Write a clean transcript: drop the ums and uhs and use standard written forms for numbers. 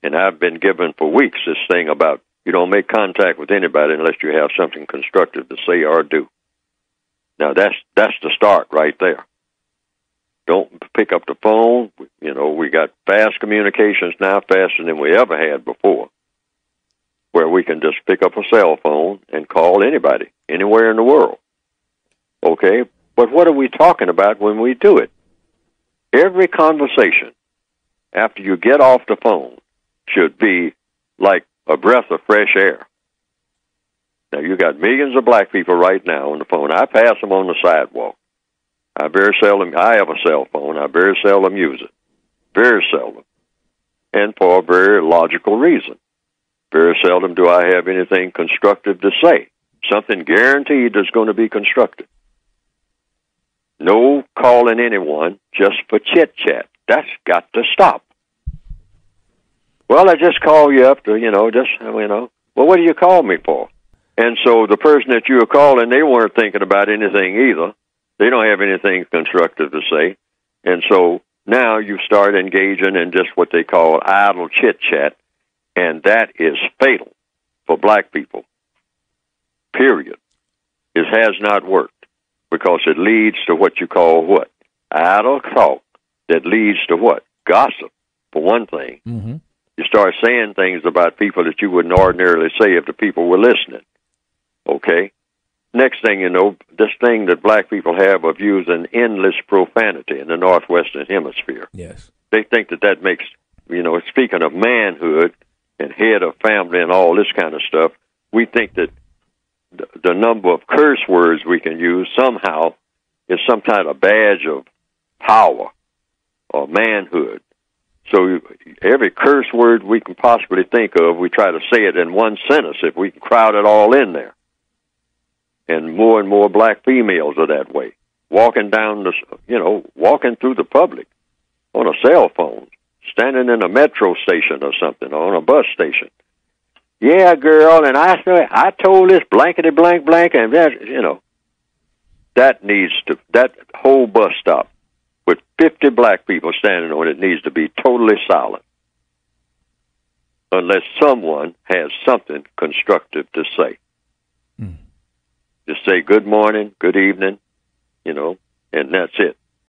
And I've been given for weeks this thing about you don't make contact with anybody unless you have something constructive to say or do. Now, that's the start right there. Don't pick up the phone. You know, we got fast communications now, faster than we ever had before, where we can just pick up a cell phone and call anybody, anywhere in the world. Okay? But what are we talking about when we do it? Every conversation after you get off the phone should be like a breath of fresh air. Now, you got millions of black people right now on the phone. I pass them on the sidewalk. I have a cell phone. I very seldom use it. Very seldom. And for a very logical reason. Very seldom do I have anything constructive to say. Something guaranteed that's going to be constructive. No calling anyone just for chit-chat. That's got to stop. Well, I just call you up to, well, what do you call me for? And so the person that you were calling, they weren't thinking about anything either. They don't have anything constructive to say. And so now you start engaging in just what they call idle chit-chat, and that is fatal for black people. Period. It has not worked because it leads to what you call what? Idle talk that leads to what? Gossip, for one thing. Mm-hmm. You start saying things about people that you wouldn't ordinarily say if the people were listening. Okay? Next thing you know, this thing that black people have of using endless profanity in the Northwestern Hemisphere. Yes. They think that makes, speaking of manhood and head of family and all this kind of stuff, we think that the number of curse words we can use somehow is some kind of badge of power or manhood. So every curse word we can possibly think of, we try to say it in one sentence if we can crowd it all in there. And more black females are that way, walking through the public on a cell phone, standing in a metro station or something, or on a bus station. Yeah, girl, and I told this blankety blank, and that whole bus stop with 50 black people standing on it needs to be totally silent, unless someone has something constructive to say. Just say good morning, good evening, and that's it.